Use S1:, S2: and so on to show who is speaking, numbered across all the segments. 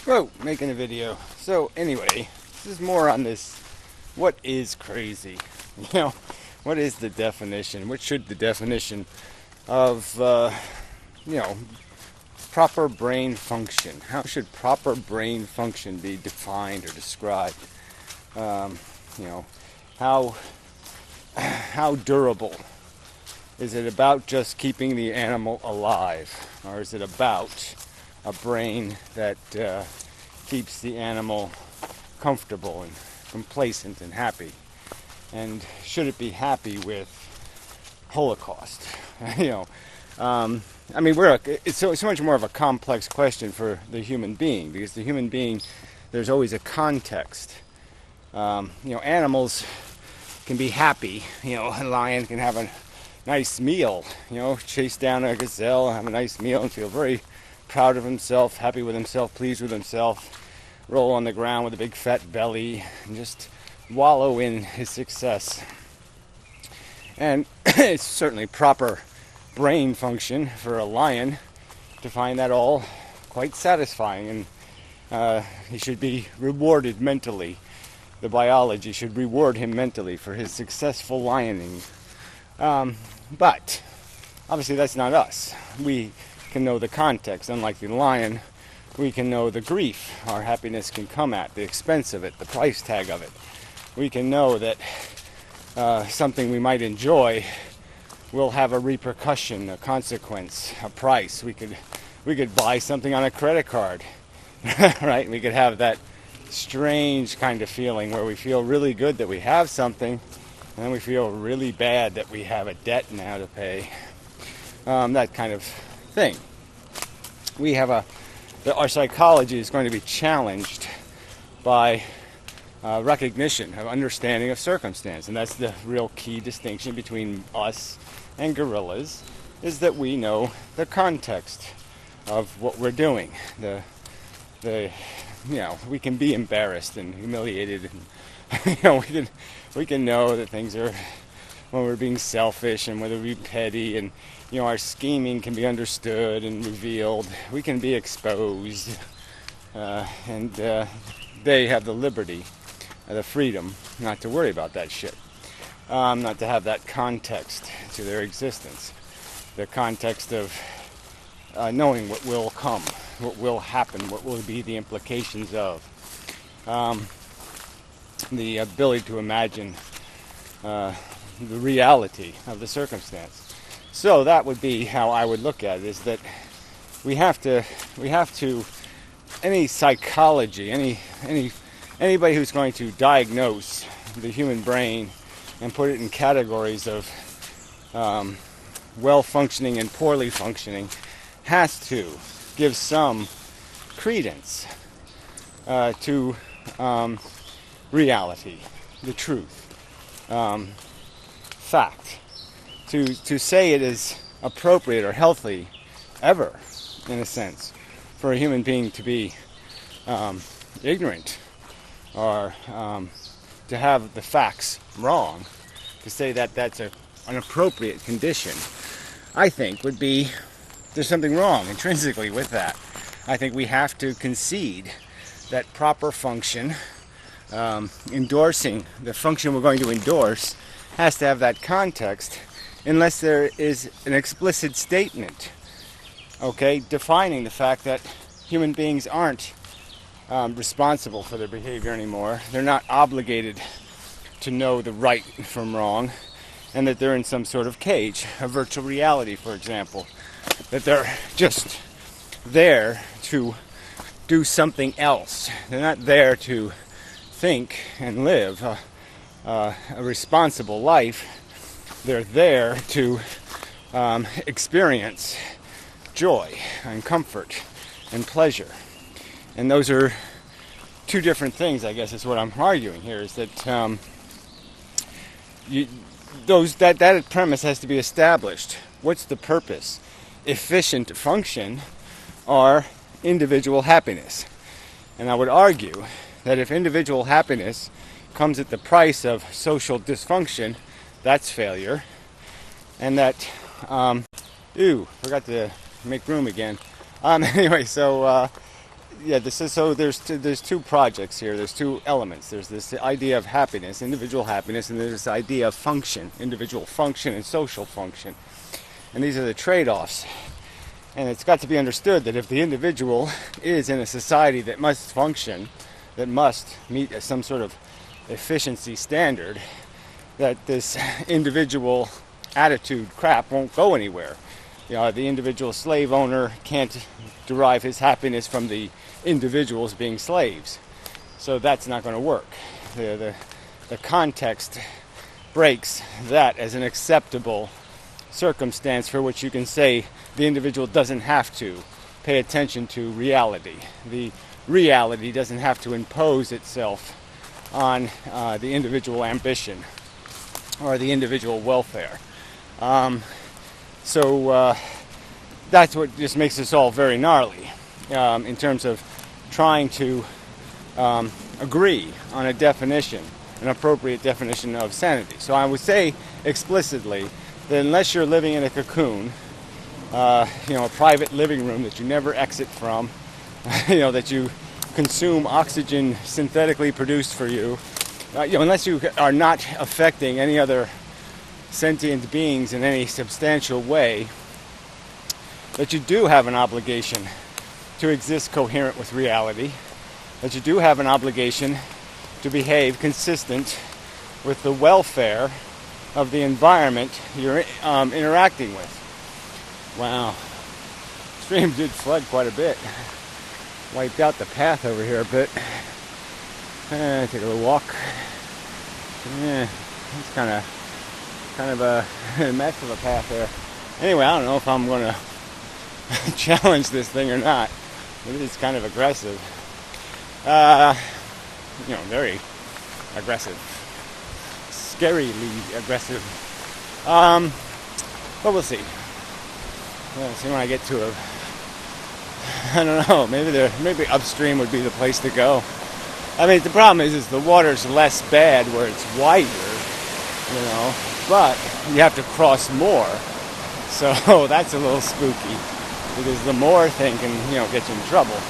S1: Whoa, making a video. So anyway, this is more on this, what is crazy? You know, what is the definition? What should the definition of, proper brain function? How should proper brain function be defined or described? You know, how durable? Is it about just keeping the animal alive? Or is it about a brain that keeps the animal comfortable and complacent and happy? And should it be happy with Holocaust? It's so much more of a complex question for the human being, because the human being, there's always a context. Animals can be happy. A lion can have a nice meal, chase down a gazelle, have a nice meal and feel very proud of himself, happy with himself, pleased with himself, roll on the ground with a big fat belly and just wallow in his success. And it's certainly proper brain function for a lion to find that all quite satisfying, and he should be rewarded mentally. The biology should reward him mentally for his successful lioning. But obviously that's not us. We can know the context. Unlike the lion, we can know the grief our happiness can come at, the expense of it, the price tag of it. We can know that something we might enjoy will have a repercussion, a consequence, a price. We could buy something on a credit card, right? We could have that strange kind of feeling where we feel really good that we have something, and then we feel really bad that we have a debt now to pay. That kind of thing. Our psychology is going to be challenged by recognition of understanding of circumstance, and that's the real key distinction between us and gorillas, is that we know the context of what we're doing. We can be embarrassed and humiliated, and we can know that things are, when we're being selfish and whether we're petty, and our scheming can be understood and revealed. We can be exposed, and they have the liberty, the freedom not to worry about that shit, not to have that context to their existence, the context of knowing what will come, what will happen, what will be the implications of, the ability to imagine the reality of the circumstance. So that would be how I would look at it, is that we have to, any psychology, anybody who's going to diagnose the human brain and put it in categories of well-functioning and poorly functioning has to give some credence to reality, the truth, fact. To say it is appropriate or healthy ever, in a sense, for a human being to be ignorant or to have the facts wrong, to say that that's an appropriate condition, I think would be, there's something wrong intrinsically with that. I think we have to concede that proper function, endorsing the function we're going to endorse, has to have that context, unless there is an explicit statement, defining the fact that human beings aren't responsible for their behavior anymore. They're not obligated to know the right from wrong, and that they're in some sort of cage, a virtual reality, for example, that they're just there to do something else. They're not there to think and live a responsible life. They're there to experience joy and comfort and pleasure. And those are two different things, I guess, is what I'm arguing here, is that that premise has to be established. What's the purpose? Efficient function or individual happiness? And I would argue that if individual happiness comes at the price of social dysfunction, that's failure. And that, forgot to make room again. Anyway, so yeah, this is so. There's two projects here. There's two elements. There's this idea of happiness, individual happiness, and there's this idea of function, individual function and social function. And these are the trade-offs. And it's got to be understood that if the individual is in a society that must function, that must meet some sort of efficiency standard, that this individual attitude crap won't go anywhere. The individual slave owner can't derive his happiness from the individuals being slaves. So that's not going to work. The context breaks that as an acceptable circumstance for which you can say the individual doesn't have to pay attention to reality. The reality doesn't have to impose itself on the individual ambition or the individual welfare. So that's what just makes this all very gnarly in terms of trying to agree on a definition, an appropriate definition of sanity. So I would say explicitly that unless you're living in a cocoon, a private living room that you never exit from, that you consume oxygen synthetically produced for you, unless you are not affecting any other sentient beings in any substantial way, that you do have an obligation to exist coherent with reality, that you do have an obligation to behave consistent with the welfare of the environment you're interacting with. Wow. Stream did flood quite a bit. Wiped out the path over here a bit. Take a little walk. Yeah, it's kind of a mess of a path there. Anyway, I don't know if I'm going to challenge this thing or not. It is kind of aggressive. Very aggressive. Scarily aggressive. But we'll see. We'll see when I get to it. I don't know. Maybe upstream would be the place to go. I mean, the problem is the water's less bad where it's wider, but you have to cross more. So that's a little spooky because the more thing can, get you in trouble.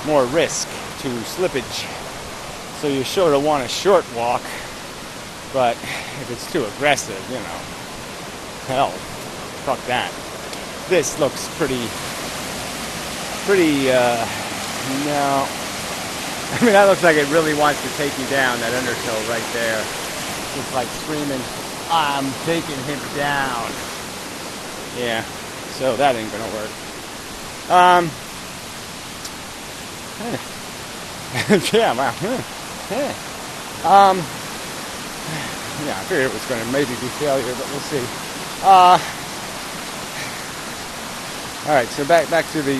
S1: More risk to slippage. So you sort of want a short walk, but if it's too aggressive, hell, fuck that. This looks pretty, no. I mean, that looks like it really wants to take you down, that undertow right there. It's like screaming, I'm taking him down. Yeah, so that ain't gonna work. Yeah, wow. Yeah, I figured it was gonna maybe be failure, but we'll see. All right, so back to the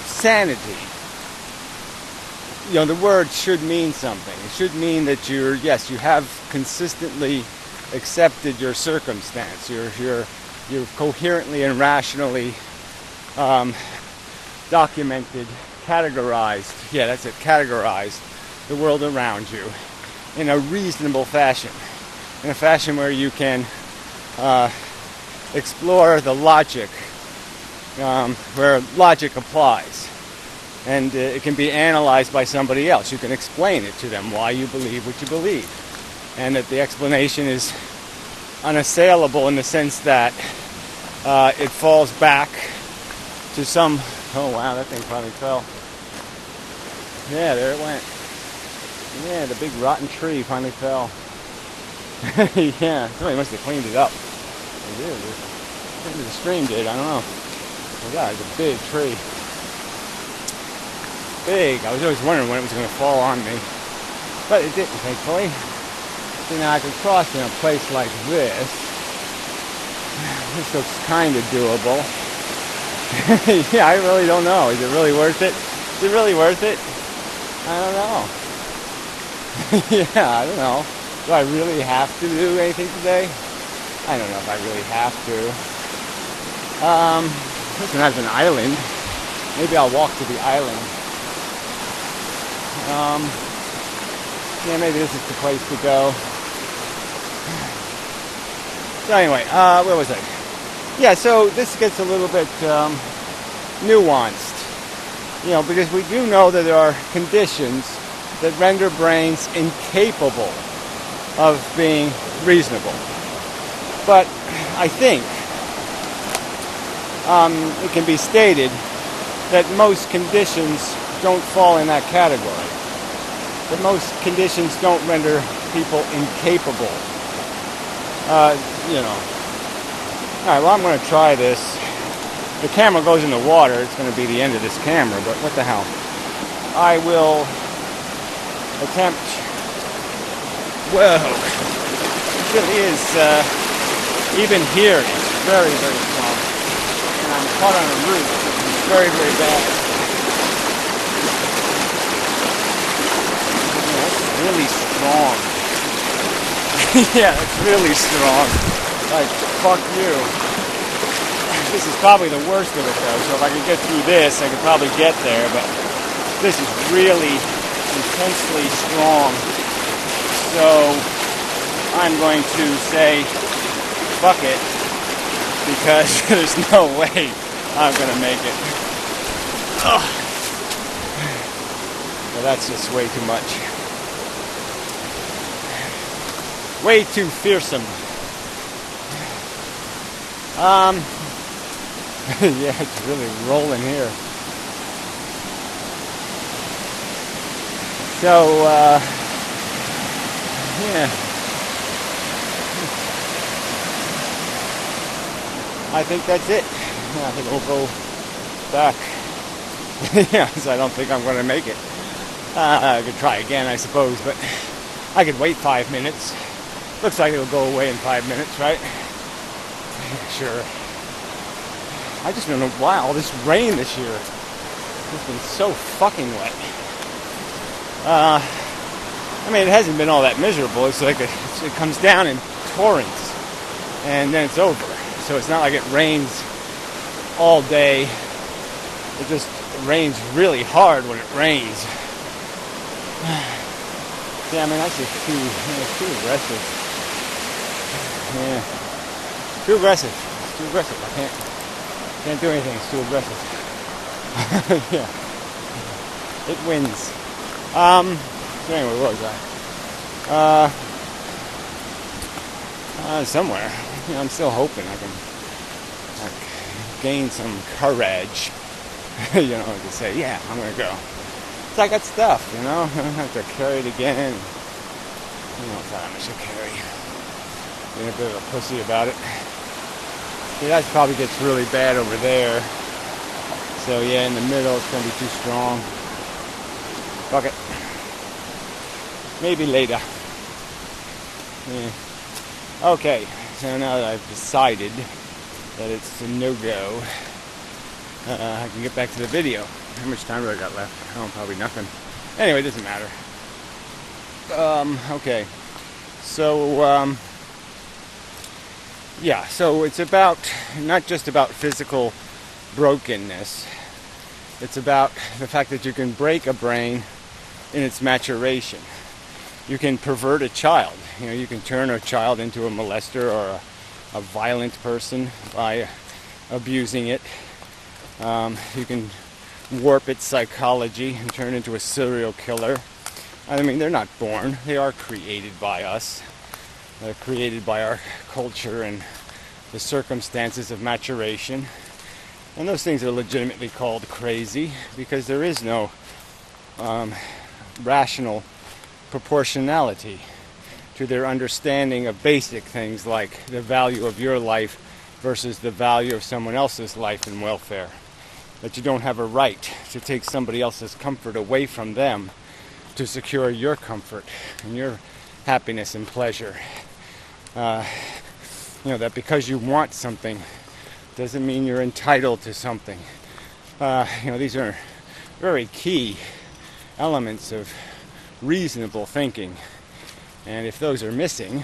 S1: sanity. The word should mean something. It should mean that you have consistently accepted your circumstance. You've coherently and rationally documented, categorized. Yeah, that's it. Categorized the world around you in a reasonable fashion, in a fashion where you can explore the logic, where logic applies. And it can be analyzed by somebody else. You can explain it to them why you believe what you believe. And that the explanation is unassailable in the sense that it falls back to some... Oh wow, that thing finally fell. Yeah, there it went. Yeah, the big rotten tree finally fell. Yeah, somebody must have cleaned it up. They did. Maybe the stream did, I don't know. Oh god, it's a big tree. Big. I was always wondering when it was going to fall on me. But it didn't, thankfully. So now I can cross in a place like this. This looks kind of doable. Yeah, I really don't know. Is it really worth it? Is it really worth it? I don't know. Yeah, I don't know. Do I really have to do anything today? I don't know if I really have to. This one has an island. Maybe I'll walk to the island. Yeah, maybe this is the place to go. So anyway, where was I? Yeah, so this gets a little bit nuanced, because we do know that there are conditions that render brains incapable of being reasonable. But I think it can be stated that most conditions don't fall in that category. That most conditions don't render people incapable. Alright, well, I'm going to try this. The camera goes in the water. It's going to be the end of this camera, but what the hell. I will attempt. Whoa. It really is, even here, it's very, very strong. And I'm caught on a root, which is very, very bad. Yeah, that's really strong. Yeah, it's really strong. Like, fuck you. This is probably the worst of it, though. So if I could get through this, I could probably get there. But this is really intensely strong. So I'm going to say, fuck it. Because there's no way I'm going to make it. Ugh. Well, that's just way too much. Way too fearsome. Yeah, it's really rolling here. So, yeah. I think that's it. I think we'll go back. Yeah, so I don't think I'm going to make it. I could try again, I suppose, but I could wait 5 minutes. Looks like it'll go away in 5 minutes, right? Sure. I just don't know why all this rain this year. It's been so fucking wet. I mean, it hasn't been all that miserable. It's like it comes down in torrents, and then it's over. So it's not like it rains all day. It just rains really hard when it rains. Yeah, I mean, that's just too aggressive. Yeah, too aggressive. It's too aggressive. I can't do anything. It's too aggressive. Yeah, it wins. So anyway, where was I? Somewhere. I'm still hoping I can gain some courage. To say, yeah, I'm gonna go. So I got stuff, I don't have to carry it again. Time I should carry. Being a bit of a pussy about it. See, that probably gets really bad over there. So yeah, in the middle it's gonna be too strong. Fuck it. Maybe later. Yeah. Okay, so now that I've decided that it's a no-go, I can get back to the video. How much time do I got left? Oh, probably nothing. Anyway, it doesn't matter. Okay. So, yeah, so it's about, not just about physical brokenness. It's about the fact that you can break a brain in its maturation. You can pervert a child. You can turn a child into a molester or a violent person by abusing it. You can warp its psychology and turn it into a serial killer. I mean, they're not born. They are created by us. They're created by our culture and the circumstances of maturation. And those things are legitimately called crazy because there is no rational proportionality to their understanding of basic things like the value of your life versus the value of someone else's life and welfare. That you don't have a right to take somebody else's comfort away from them to secure your comfort and your happiness and pleasure. That because you want something doesn't mean you're entitled to something. These are very key elements of reasonable thinking. And if those are missing,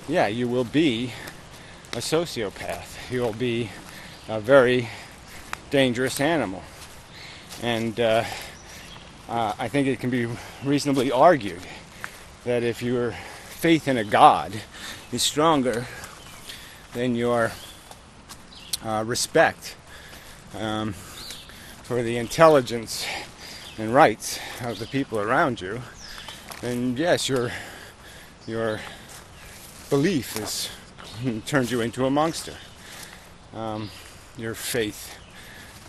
S1: you will be a sociopath. You'll be a very dangerous animal. And I think it can be reasonably argued that if your faith in a God is stronger than your respect for the intelligence and rights of the people around you, then yes, your belief turns you into a monster. Your faith.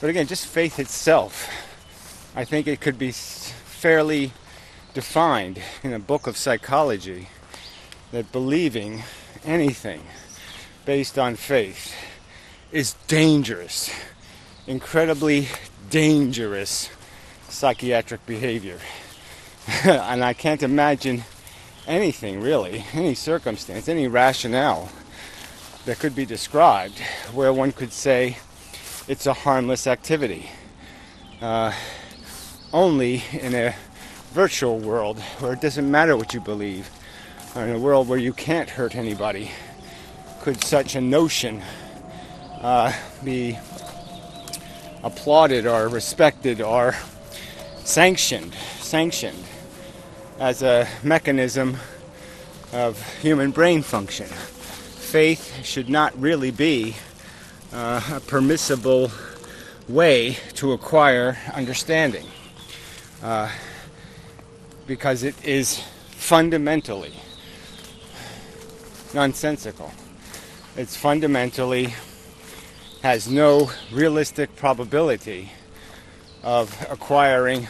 S1: But again, just faith itself, I think it could be fairly defined in a book of psychology that believing anything based on faith is dangerous, incredibly dangerous psychiatric behavior. And I can't imagine anything really, any circumstance, any rationale that could be described where one could say it's a harmless activity. Only in a virtual world where it doesn't matter what you believe, or in a world where you can't hurt anybody, could such a notion be applauded or respected or sanctioned as a mechanism of human brain function. Faith should not really be a permissible way to acquire understanding, because it is fundamentally nonsensical. It's fundamentally has no realistic probability of acquiring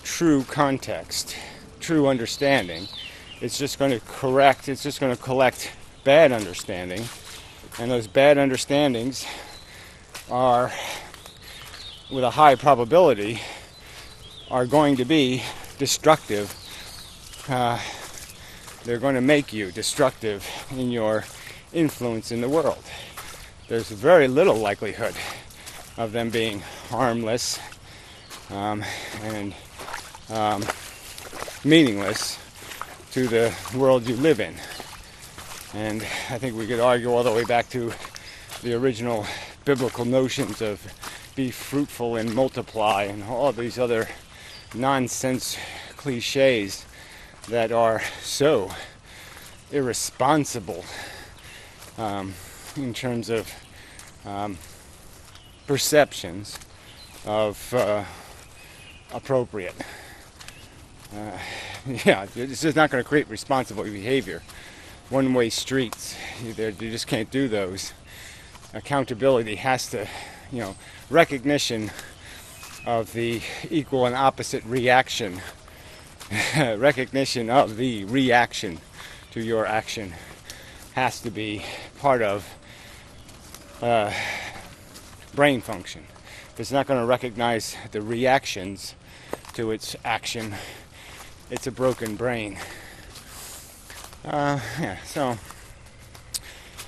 S1: true context, true understanding. It's just going to collect bad understanding, and those bad understandings are, with a high probability, are going to be destructive. They're going to make you destructive in your influence in the world. There's very little likelihood of them being harmless and meaningless to the world you live in. And I think we could argue all the way back to the original biblical notions of be fruitful and multiply and all these other nonsense cliches that are so irresponsible in terms of perceptions of appropriate. It's just not going to create responsible behavior. One-way streets, you just can't do those. Accountability has to, recognition of the equal and opposite reaction, recognition of the reaction to your action has to be part of brain function. If it's not going to recognize the reactions to its action, it's a broken brain. So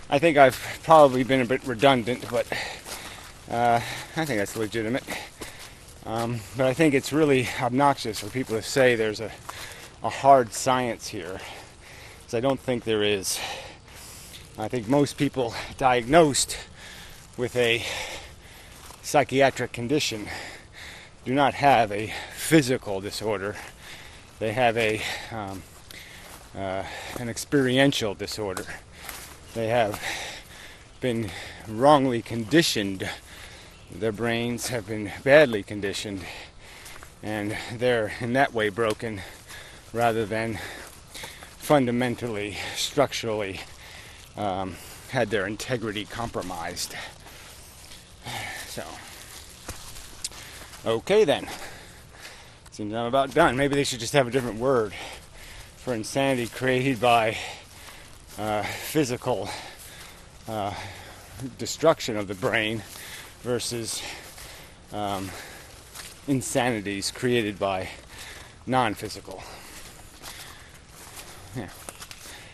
S1: I think I've probably been a bit redundant, but I think that's legitimate. But I think it's really obnoxious for people to say there's a hard science here, because I don't think there is. I think most people diagnosed with a psychiatric condition do not have a physical disorder. They have an experiential disorder. They have been wrongly conditioned. Their brains have been badly conditioned, and they're in that way broken rather than fundamentally, structurally had their integrity compromised. So, okay then. Seems I'm about done. Maybe they should just have a different word for insanity created by physical destruction of the brain versus insanities created by non-physical. Yeah.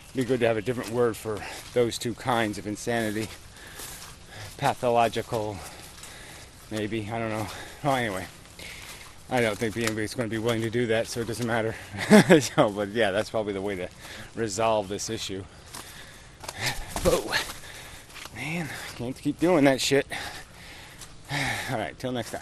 S1: It'd be good to have a different word for those two kinds of insanity. Pathological, maybe, I don't know. Well, anyway, I don't think anybody's going to be willing to do that, so it doesn't matter. But yeah, that's probably the way to resolve this issue. Whoa, man, can't keep doing that shit. All right, till next time.